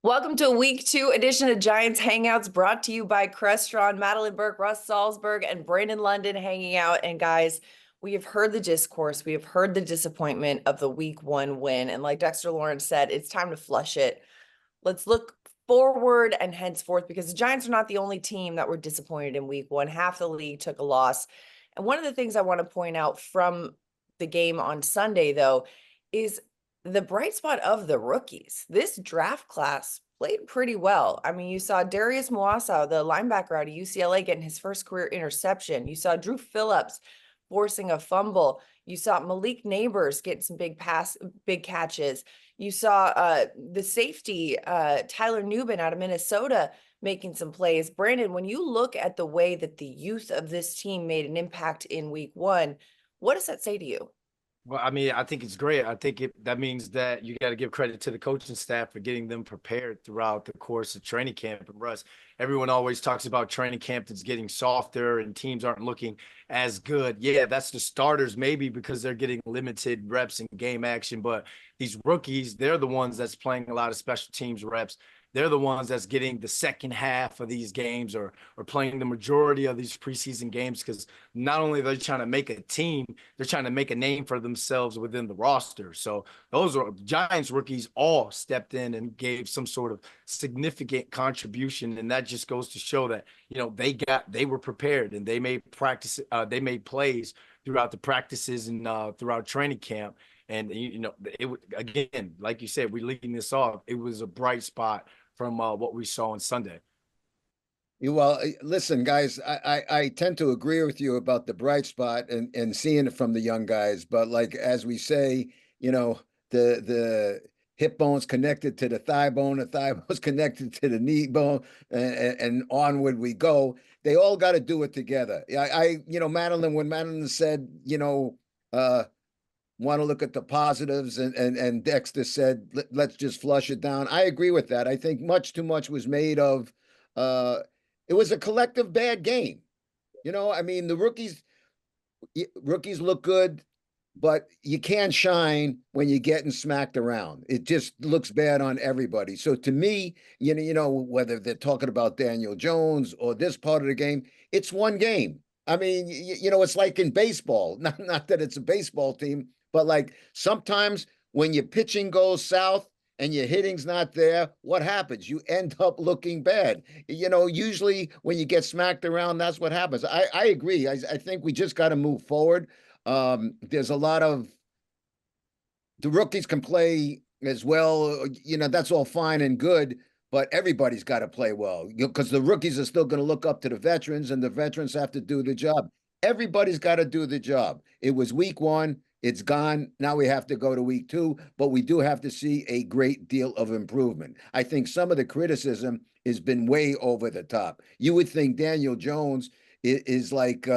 Welcome to week 2 edition of Giants Hangouts brought to you by Crestron, Madeline Burke, Russ Salzberg, and Brandon London hanging out. And guys, we have heard the discourse. We have heard the disappointment of the week 1 win. And like Dexter Lawrence said, it's time to flush it. Let's look forward and henceforth because the Giants are not the only team that were disappointed in week 1. Half the league took a loss. And one of the things I want to point out from the game on Sunday, though, is the bright spot of the rookies. This draft class played pretty well. I mean, you saw Darius Muasa, the linebacker out of UCLA, getting his first career interception. You saw Drew Phillips forcing a fumble. You saw Malik Neighbors getting some big catches. You saw the safety, Tyler Nubin out of Minnesota, making some plays. Brandon, when you look at the way that the youth of this team made an impact in week 1, what does that say to you? Well, I mean, I think it's great. I think that means that you got to give credit to the coaching staff for getting them prepared throughout the course of training camp. And Russ, everyone always talks about training camp that's getting softer and teams aren't looking as good. Yeah, that's the starters, maybe because they're getting limited reps and game action. But these rookies, they're the ones that's playing a lot of special teams reps. They're the ones that's getting the second half of these games or playing the majority of these preseason games, because not only are they trying to make a team, they're trying to make a name for themselves within the roster. So those are Giants rookies all stepped in and gave some sort of significant contribution. And that just goes to show that, they were prepared and they made they made plays throughout the practices and throughout training camp. And, again, like you said, we're leading this off. It was a bright spot from what we saw on Sunday. Well, listen, guys, I tend to agree with you about the bright spot and seeing it from the young guys. But like as we say, the hip bone's connected to the thigh bone's connected to the knee bone, and onward we go. They all got to do it together. Madeline, when Madeline said, want to look at the positives, and Dexter said, let's just flush it down. I agree with that. I think much too much was made of it was a collective bad game. I mean, the rookies look good, but you can't shine when you're getting smacked around. It just looks bad on everybody. So to me, whether they're talking about Daniel Jones or this part of the game, it's one game. I mean, it's like in baseball, not that it's a baseball team, but like sometimes when your pitching goes south and your hitting's not there, what happens? You end up looking bad. Usually when you get smacked around, that's what happens. I agree. I think we just got to move forward. There's a lot of the rookies can play as well. That's all fine and good, but everybody's got to play well because the rookies are still going to look up to the veterans, and the veterans have to do the job. Everybody's got to do the job. It was week 1. It's gone. Now we have to go to week 2, but we do have to see a great deal of improvement. I think some of the criticism has been way over the top. You would think Daniel Jones is like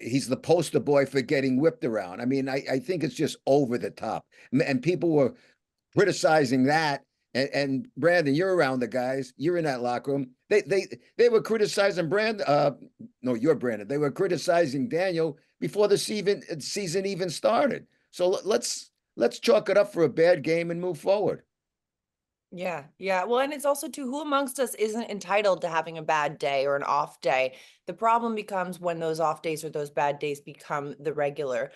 he's the poster boy for getting whipped around. I mean, I think it's just over the top. And people were criticizing that. And Brandon, you're around the guys. You're in that locker room. They were criticizing no, you're Brandon. They were criticizing Daniel before the season even started. So let's chalk it up for a bad game and move forward. Yeah. Well, and it's also too, who amongst us isn't entitled to having a bad day or an off day? The problem becomes when those off days or those bad days become the regular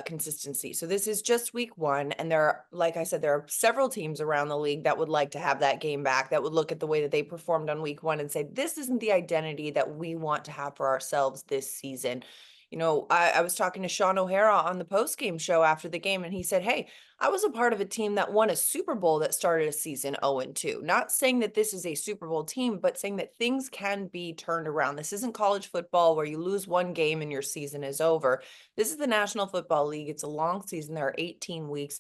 consistency. So this is just week 1. And like I said, there are several teams around the league that would like to have that game back, that would look at the way that they performed on week 1 and say, this isn't the identity that we want to have for ourselves this season. I was talking to Sean O'Hara on the post-game show after the game, and he said, hey, I was a part of a team that won a Super Bowl that started a season 0-2. Not saying that this is a Super Bowl team, but saying that things can be turned around. This isn't college football where you lose one game and your season is over. This is the National Football League. It's a long season. There are 18 weeks.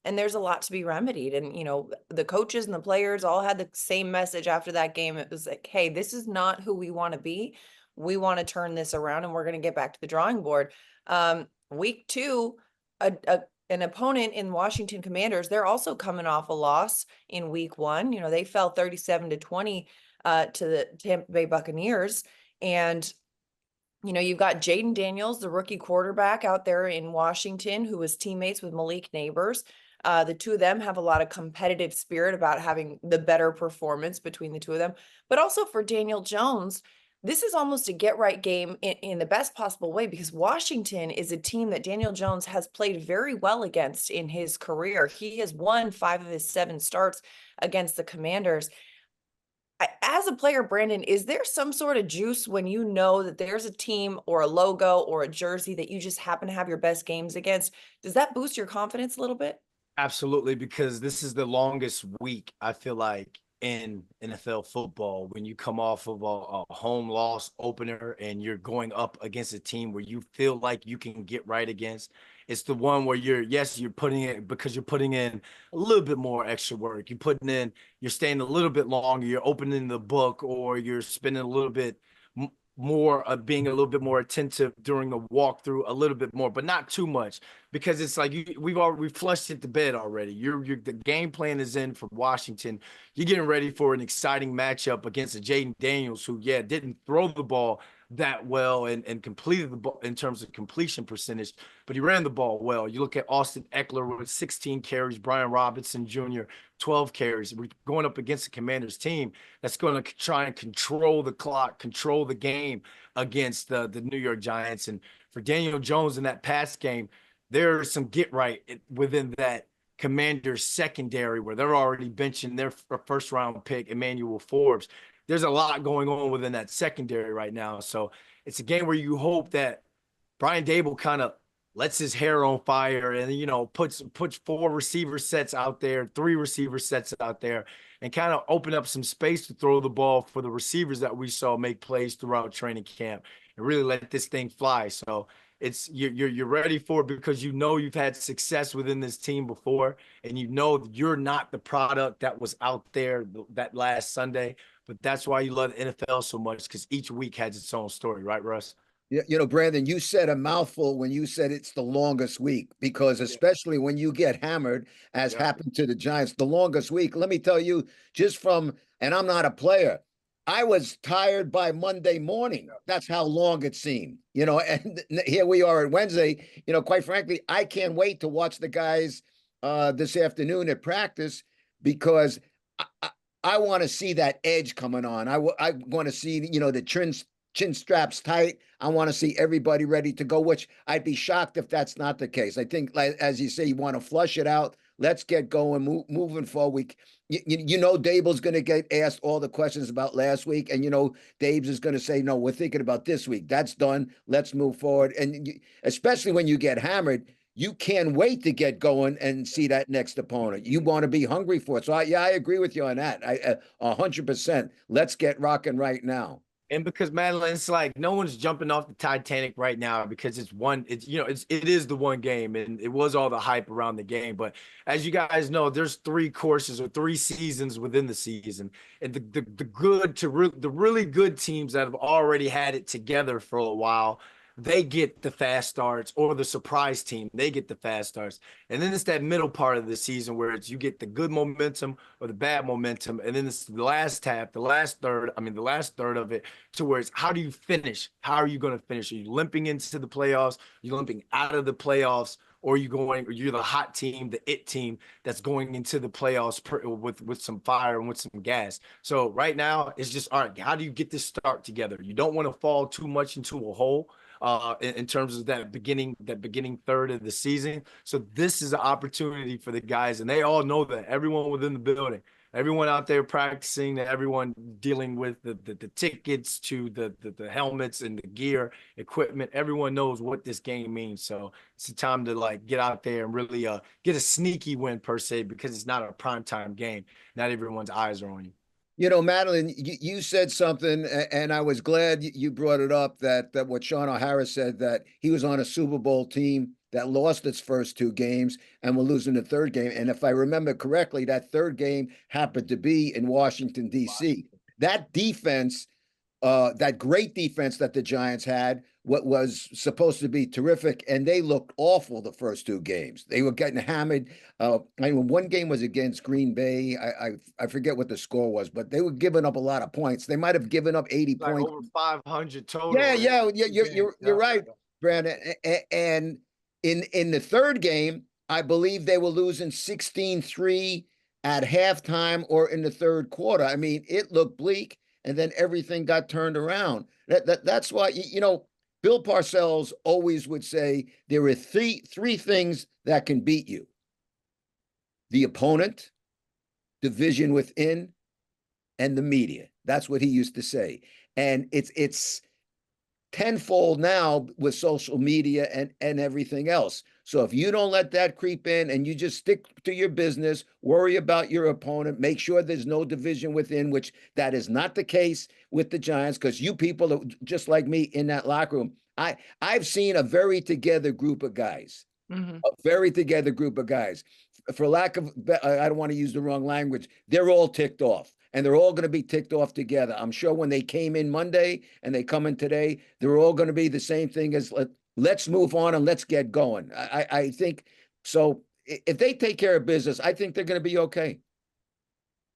And there's a lot to be remedied. And, the coaches and the players all had the same message after that game. It was like, hey, this is not who we want to be. We want to turn this around, and we're going to get back to the drawing board. Week 2, an opponent in Washington Commanders, they're also coming off a loss in week 1. They fell 37-20 to the Tampa Bay Buccaneers. And, you've got Jaden Daniels, the rookie quarterback out there in Washington, who was teammates with Malik Neighbors. The two of them have a lot of competitive spirit about having the better performance between the two of them. But also for Daniel Jones, this is almost a get right game in the best possible way, because Washington is a team that Daniel Jones has played very well against in his career. He has won 5 of his 7 starts against the Commanders. As a player, Brandon, is there some sort of juice when you know that there's a team or a logo or a jersey that you just happen to have your best games against? Does that boost your confidence a little bit? Absolutely, because this is the longest week, I feel like, in NFL football when you come off of a home loss opener and you're going up against a team where you feel like you can get right against. It's the one where you're putting it because you're putting in a little bit more extra work. You're staying a little bit longer, you're opening the book, or you're spending a little bit more being a little bit more attentive during the walkthrough, a little bit more, but not too much, because it's like we've flushed it to bed already. The game plan is in for Washington. You're getting ready for an exciting matchup against a Jaden Daniels who, yeah, didn't throw the ball that well and completed the ball in terms of completion percentage, but he ran the ball well. You look at Austin Eckler with 16 carries, Brian Robinson Jr. 12 carries. We're going up against the Commanders team that's going to try and control the clock, control the game against the New York Giants. And for Daniel Jones in that pass game, there's some get right within that Commanders secondary where they're already benching their first round pick, Emmanuel Forbes. There's a lot going on within that secondary right now. So it's a game where you hope that Brian Dable kind of lets his hair on fire and, puts 4 receiver sets out there, 3 receiver sets out there, and kind of open up some space to throw the ball for the receivers that we saw make plays throughout training camp and really let this thing fly. So it's you're ready for it because you've had success within this team before, and you're not the product that was out there that last Sunday. But that's why you love the NFL so much, because each week has its own story, right, Russ? Brandon, you said a mouthful when you said it's the longest week, because Yeah. especially when you get hammered, as Yeah. happened to the Giants, the longest week. Let me tell you, and I'm not a player, I was tired by Monday morning. That's how long it seemed, and here we are at Wednesday. Quite frankly, I can't wait to watch the guys this afternoon at practice, because I want to see that edge coming on. I want to see, the chin straps tight. I want to see everybody ready to go, which I'd be shocked if that's not the case. I think, like, as you say, you want to flush it out. Let's get going, moving forward. Dable's going to get asked all the questions about last week, and Dave's is going to say, "No, we're thinking about this week. That's done. Let's move forward." And especially when you get hammered, you can't wait to get going and see that next opponent. You want to be hungry for it. So I agree with you on that. 100%. Let's get rocking right now. And because Madeline, it's like no one's jumping off the Titanic right now because it is the one game, and it was all the hype around the game. But as you guys know, there's 3 courses or 3 seasons within the season, and the really good teams that have already had it together for a while, they get the fast starts, or the surprise team, they get the fast starts. And then it's that middle part of the season where you get the good momentum or the bad momentum. And then it's the last half, the last third of it, to where it's how do you finish? How are you going to finish? Are you limping into the playoffs? Are you limping out of the playoffs? Or you're the hot team, the it team that's going into the playoffs with some fire and with some gas. So right now it's just, all right, how do you get this start together? You don't want to fall too much into a hole in terms of that beginning third of the season. So this is an opportunity for the guys, and they all know that. Everyone within the building, everyone out there practicing, everyone dealing with the tickets to the helmets and the gear, equipment. Everyone knows what this game means. So it's the time to like get out there and really get a sneaky win per se, because it's not a primetime game. Not everyone's eyes are on you. Madeline, you said something, and I was glad you brought it up, that what Sean O'Hara said, that he was on a Super Bowl team that lost its first 2 games and will lose in the third game. And if I remember correctly, that third game happened to be in Washington, D.C. That defense, that great defense that the Giants had, what was supposed to be terrific, and they looked awful the first 2 games. They were getting hammered. One game was against Green Bay. I forget what the score was, but they were giving up a lot of points. They might have given up 80 Like points. over 500 total. Yeah. You're right, Brandon. And in the third game, I believe they were losing 16-3 at halftime or in the third quarter. I mean, it looked bleak, and then everything got turned around. That's why, Bill Parcells always would say there are three things that can beat you: the opponent, division within, and the media. That's what he used to say. And it's tenfold now with social media and everything else. So if you don't let that creep in and you just stick to your business, worry about your opponent, make sure there's no division within, which that is not the case with the Giants, because you people are just like me in that locker room. I've seen a very together group of guys, Mhm. a very together group of guys. For lack of, I don't want to use the wrong language, they're all ticked off, and they're all going to be ticked off together. I'm sure when they came in Monday and they come in today, they're all going to be the same thing as let's move on and let's get going. I think so. If they take care of business, I think they're going to be okay.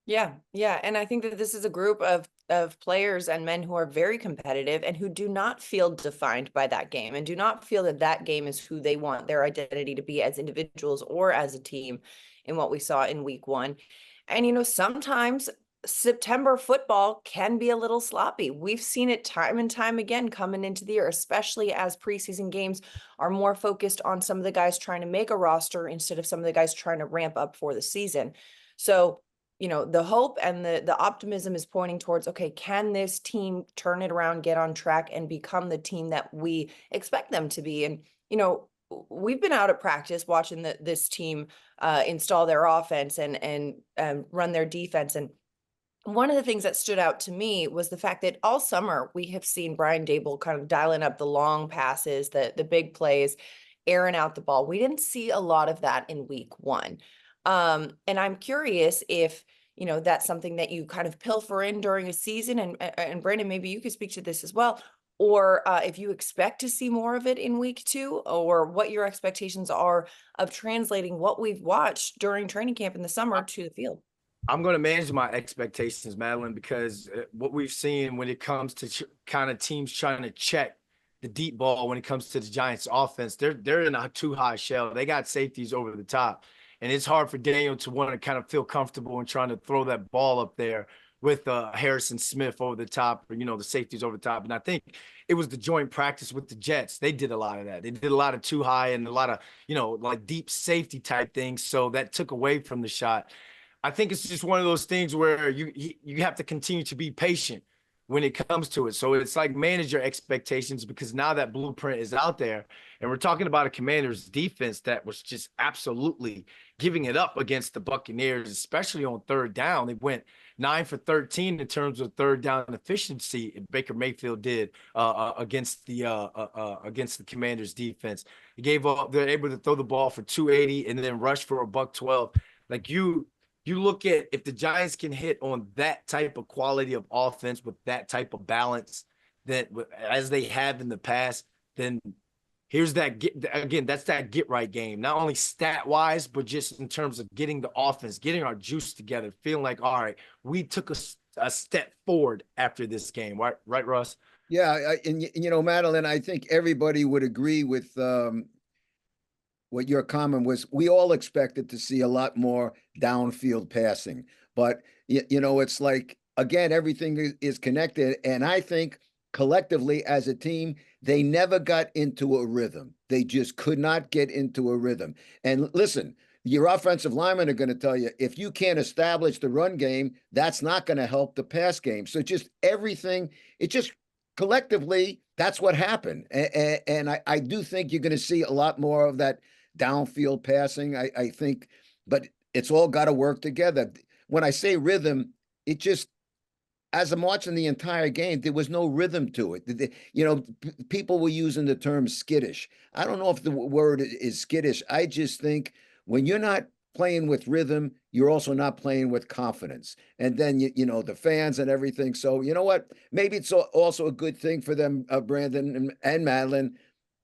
Yeah, yeah, and I think that this is a group of players and men who are very competitive and who do not feel defined by that game and do not feel that that game is who they want their identity to be as individuals or as a team in what we saw in week 1. And sometimes September football can be a little sloppy. We've seen it time and time again coming into the year, especially as preseason games are more focused on some of the guys trying to make a roster instead of some of the guys trying to ramp up for the season. So the hope and the optimism is pointing towards, okay, can this team turn it around, get on track, and become the team that we expect them to be? And, we've been out at practice watching this team install their offense and run their defense. And one of the things that stood out to me was the fact that all summer we have seen Brian Dable kind of dialing up the long passes, the big plays, airing out the ball. We didn't see a lot of that in week 1. And I'm curious if, that's something that you kind of pilfer in during a season. And Brandon, maybe you could speak to this as well. Or if you expect to see more of it in week 2, or what your expectations are of translating what we've watched during training camp in the summer to the field. I'm going to manage my expectations, Madeline, because what we've seen when it comes to kind of teams trying to check the deep ball when it comes to the Giants offense, they're in a too high shell. They got safeties over the top, and it's hard for Daniel to want to kind of feel comfortable in trying to throw that ball up there with Harrison Smith over the top, or the safeties over the top. And I think it was the joint practice with the Jets. They did a lot of that. They did a lot of too high and a lot of like deep safety type things. So that took away from the shot. I think it's just one of those things where you have to continue to be patient when it comes to it. So it's like manage your expectations, because now that blueprint is out there, and we're talking about a Commanders defense that was just absolutely giving it up against the Buccaneers, especially on third down. They went 9 for 13 in terms of third down efficiency. Baker Mayfield did against the Commanders defense. They're able to throw the ball for 280 and then rush for a $112. Like you look at, if the Giants can hit on that type of quality of offense with that type of balance that as they have in the past, then here's that that's that get right game. Not only stat wise, but just in terms of getting the offense, getting our juice together, feeling like, all right, we took a step forward after this game. Right, Russ? Yeah, and Madeline, I think everybody would agree with what your comment was. We all expected to see a lot more downfield passing, but it's like, again, everything is connected, and I think collectively as a team, they never got into a rhythm. They just could not get into a rhythm. And listen, your offensive linemen are going to tell you, if you can't establish the run game, that's not going to help the pass game. So just everything, it just collectively, that's what happened. And I do think you're going to see a lot more of that downfield passing. I think, but it's all got to work together. When I say rhythm, it just, as I'm watching the entire game, there was no rhythm to it. People were using the term skittish. I don't know if the word is skittish. I just think when you're not playing with rhythm, you're also not playing with confidence. And then, the fans and everything. So, you know what? Maybe it's also a good thing for them, Brandon and Madeline,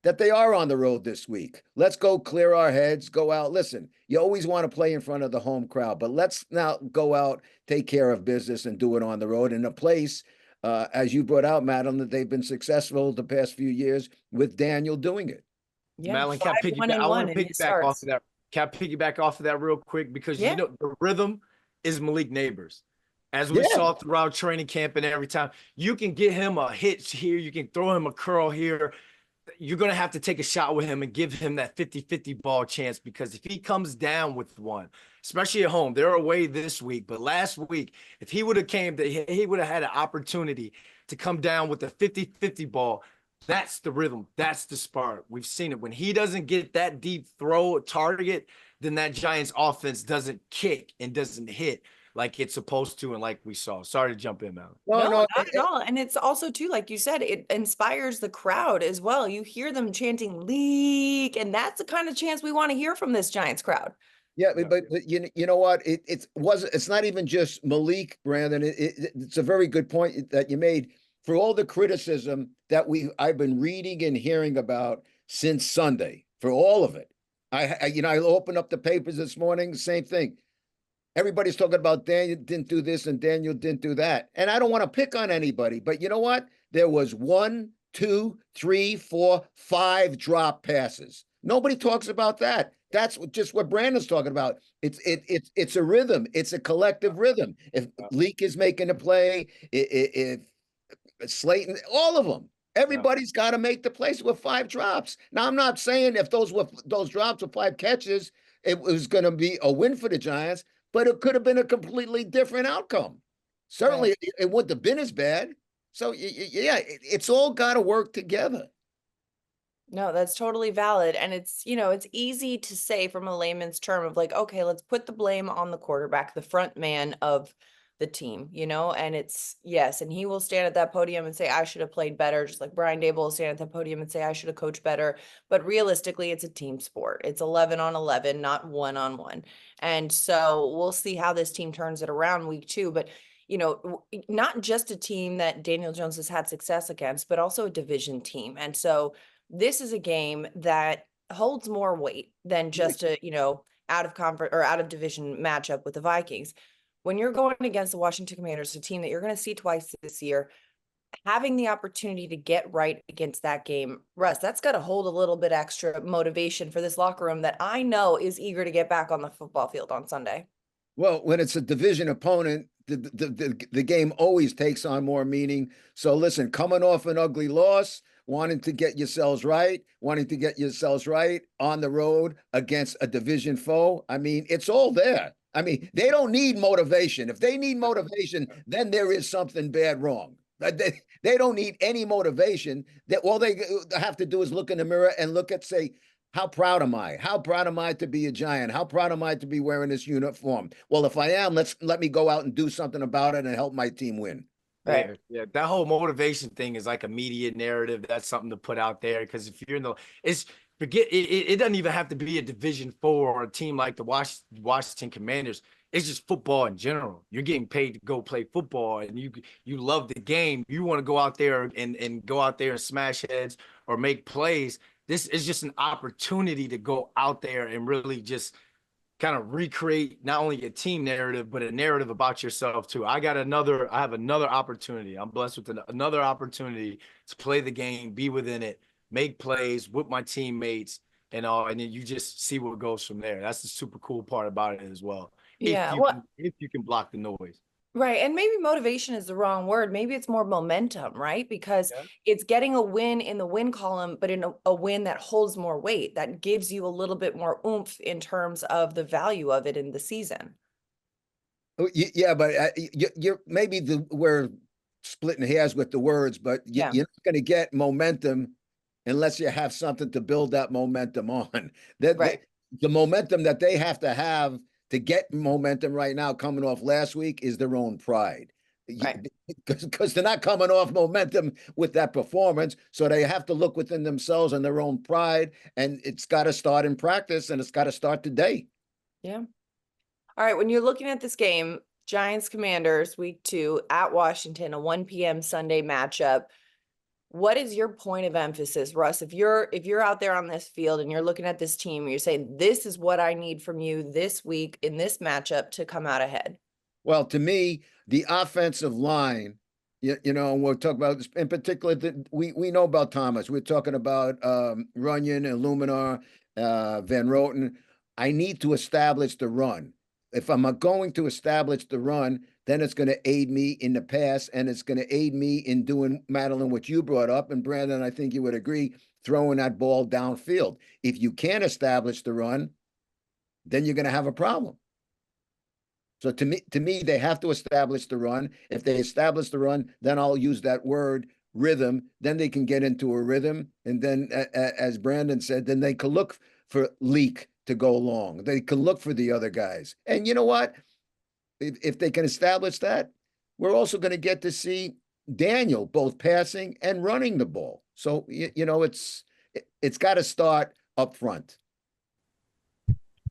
that they are on the road this week. Let's go clear our heads, go out. Listen, you always want to play in front of the home crowd, but let's now go out, take care of business, and do it on the road in a place, as you brought out, Madeline, that they've been successful the past few years with Daniel doing it. Yeah, Madeline, 5-1 I and want 1 to in his piggyback off starts. of that. can I piggyback off of that real quick? Because Yeah. the rhythm is Malik Neighbors. As we Yeah. saw throughout training camp and every time, you can get him a hit here, you can throw him a curl here. You're going to have to take a shot with him and give him that 50-50 ball chance, because if he comes down with one, especially at home, they're away this week, but last week, if he would have he would have had an opportunity to come down with a 50-50 ball. That's the rhythm. That's the spark. We've seen it. When he doesn't get that deep throw target, then that Giants offense doesn't kick and doesn't hit like it's supposed to and like we saw. Sorry to jump in, man. No, No, no. not at all. And it's also too, like you said, it inspires the crowd as well. You hear them chanting leak, and that's the kind of chants we want to hear from this Giants crowd. Yeah, Yeah. but you know what? It's not even just Malik, Brandon. It's a very good point that you made. For all the criticism that I've been reading and hearing about since Sunday, for all of it, I opened up the papers this morning, same thing. Everybody's talking about Daniel didn't do this and Daniel didn't do that, and I don't want to pick on anybody, but you know what? There was one, two, three, four, five drop passes. Nobody talks about that. That's just what Brandon's talking about. It's a rhythm. It's a collective rhythm. If Leak is making a play, if Slayton, all of them, everybody's got to make the plays with five drops. Now, I'm not saying if those drops were five catches, it was going to be a win for the Giants, but it could have been a completely different outcome. Certainly, Right. it wouldn't have been as bad. So yeah, it's all got to work together. No, that's totally valid. And it's easy to say from a layman's term of like, okay, let's put the blame on the quarterback, the front man of the team, and yes, and he will stand at that podium and say, I should have played better, just like Brian Dable will stand at that podium and say, I should have coached better. But realistically, it's a team sport. It's 11 on 11, not 1-on-1. And so we'll see how this team turns it around week 2. But not just a team that Daniel Jones has had success against, but also a division team. And so this is a game that holds more weight than just a, out of conference or out of division matchup with the Vikings. When you're going against the Washington Commanders, a team that you're going to see twice this year, having the opportunity to get right against that game, Russ, that's got to hold a little bit extra motivation for this locker room that I know is eager to get back on the football field on Sunday. Well, when it's a division opponent, the game always takes on more meaning. So listen, coming off an ugly loss, wanting to get yourselves right on the road against a division foe. I mean, it's all there. I mean, they don't need motivation. If they need motivation, then there is something bad wrong. They don't need any motivation. That all they have to do is look in the mirror and say, how proud am I? How proud am I to be a Giant? How proud am I to be wearing this uniform? Well, if I am, let me go out and do something about it and help my team win. Right. Yeah. That whole motivation thing is like a media narrative. That's something to put out there, because if you're it doesn't even have to be a Division 4 or a team like the Washington Commanders. It's just football in general. You're getting paid to go play football, and you love the game. You want to go out there and go out there and smash heads or make plays. This is just an opportunity to go out there and really just kind of recreate not only a team narrative, but a narrative about yourself too. I have another opportunity. I'm blessed with another opportunity to play the game, be within it, make plays with my teammates and all. And then you just see what goes from there. That's the super cool part about it as well. Yeah. If you can block the noise. Right. And maybe motivation is the wrong word. Maybe it's more momentum, right? Because it's getting a win in the win column, but in a win that holds more weight, that gives you a little bit more oomph in terms of the value of it in the season. Yeah, but you're maybe we're splitting hairs with the words, but you're not going to get momentum unless you have something to build that momentum on. Right. The momentum that they have to get momentum right now coming off last week is their own pride. Right. Because they're not coming off momentum with that performance. So they have to look within themselves and their own pride. And it's got to start in practice, and it's got to start today. Yeah. All right. When you're looking at this game, Giants Commanders week 2 at Washington, a 1 p.m. Sunday matchup. What is your point of emphasis, Russ? If you're out there on this field and you're looking at this team, you're saying, this is what I need from you this week in this matchup to come out ahead. Well, to me, the offensive line, and we'll talk about this in particular. We know about Thomas. We're talking about Runyon and Luminar, Van Roten. I need to establish the run. If I'm going to establish the run, then it's going to aid me in the pass, and it's going to aid me in doing, Madeline, what you brought up. And Brandon, I think you would agree, throwing that ball downfield. If you can't establish the run, then you're going to have a problem. So to me, they have to establish the run. If they establish the run, then I'll use that word rhythm. Then they can get into a rhythm, and then, as Brandon said, then they can look for Leak to go long. They can look for the other guys. And you know what? If they can establish that, we're also going to get to see Daniel both passing and running the ball. So it's got to start up front.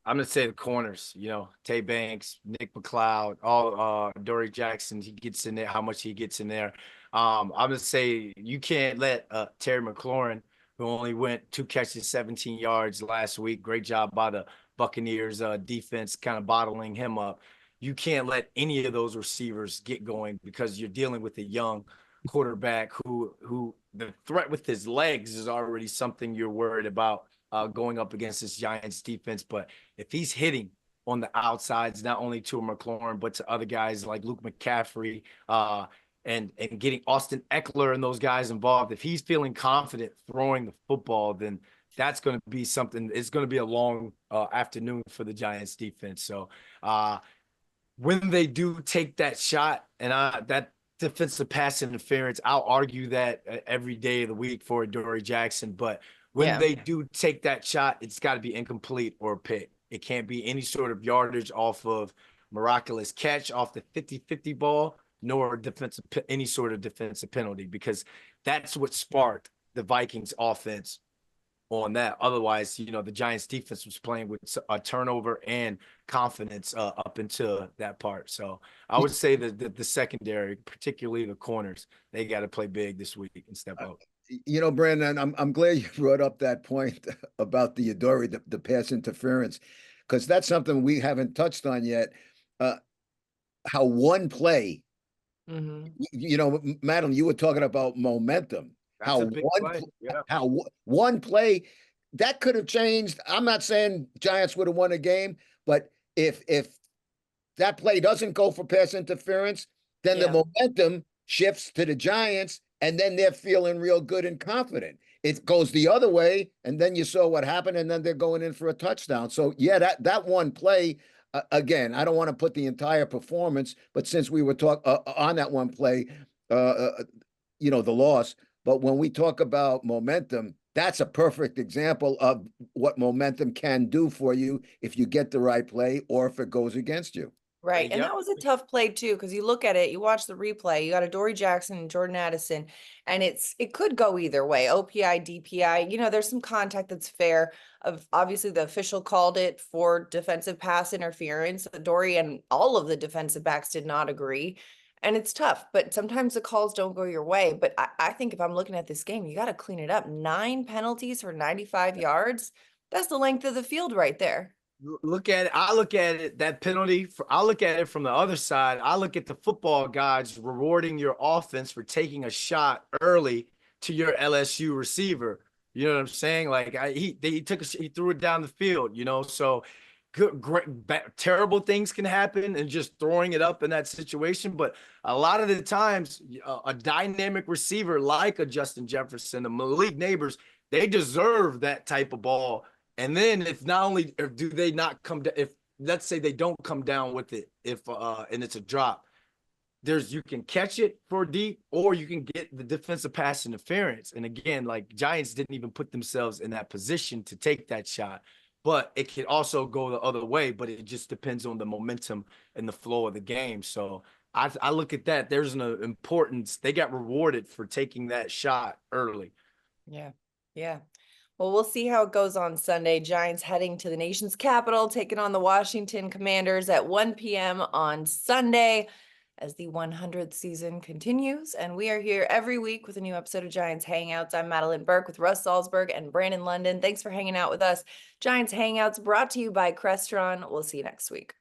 I'm gonna say the corners, Tay Banks, Nick McLeod, all Dory Jackson, he gets in there, how much he gets in there. I'm gonna say you can't let Terry McLaurin, who only went 2 catches, 17 yards last week. Great job by the Buccaneers defense, kind of bottling him up. You can't let any of those receivers get going because you're dealing with a young quarterback who the threat with his legs is already something you're worried about going up against this Giants defense. But if he's hitting on the outsides, not only to McLaurin, but to other guys like Luke McCaffrey, and getting Austin Eckler and those guys involved, if he's feeling confident throwing the football, then that's going to be something. It's going to be a long afternoon for the Giants defense. So when they do take that shot and that defensive pass interference, I'll argue that every day of the week for Dory Jackson. But when they do take that shot, it's got to be incomplete or a pick. It can't be any sort of yardage off of miraculous catch off the 50-50 ball, nor any sort of defensive penalty, because that's what sparked the Vikings offense on that. Otherwise, the Giants defense was playing with a turnover and confidence up into that part. So I would say that the secondary, particularly the corners, they got to play big this week and step up. Brandon, I'm glad you brought up that point about the Adore, the pass interference, because that's something we haven't touched on yet. How one play, Madeline, you were talking about momentum. That's a big play. Yeah. How one play that could have changed. I'm not saying Giants would have won a game, but if that play doesn't go for pass interference, then the momentum shifts to the Giants, and then they're feeling real good and confident. It goes the other way, and then you saw what happened, and then they're going in for a touchdown. So yeah, that one play. Again, I don't want to put the entire performance, but since we were on that one play, the loss. But when we talk about momentum, that's a perfect example of what momentum can do for you if you get the right play or if it goes against you. Right. And that was a tough play too, because you look at it, you watch the replay, you got a Dory Jackson and Jordan Addison, and it could go either way. OPI, DPI, there's some contact that's fair. Obviously the official called it for defensive pass interference. Dory and all of the defensive backs did not agree. And it's tough, but sometimes the calls don't go your way. But I think if I'm looking at this game, you got to clean it up. 9 penalties for 95 yards. That's the length of the field right there. Look at it. I look at it, that penalty. I look at it from the other side. I look at the football gods rewarding your offense for taking a shot early to your LSU receiver. You know what I'm saying? Like he threw it down the field. So great, terrible things can happen and just throwing it up in that situation. But a lot of the times, a dynamic receiver like a Justin Jefferson, the Malik Neighbors, they deserve that type of ball. And then if not only do they not come down, if let's say they don't come down with it, and it's a drop, you can catch it for deep, or you can get the defensive pass interference. And again, like Giants didn't even put themselves in that position to take that shot, but it can also go the other way. But it just depends on the momentum and the flow of the game. So I look at that. There's an importance. They got rewarded for taking that shot early. Yeah. Yeah. Well, we'll see how it goes on Sunday. Giants heading to the nation's capital, taking on the Washington Commanders at 1 p.m. on Sunday as the 100th season continues. And we are here every week with a new episode of Giants Hangouts. I'm Madeline Burke with Russ Salzberg and Brandon London. Thanks for hanging out with us. Giants Hangouts brought to you by Crestron. We'll see you next week.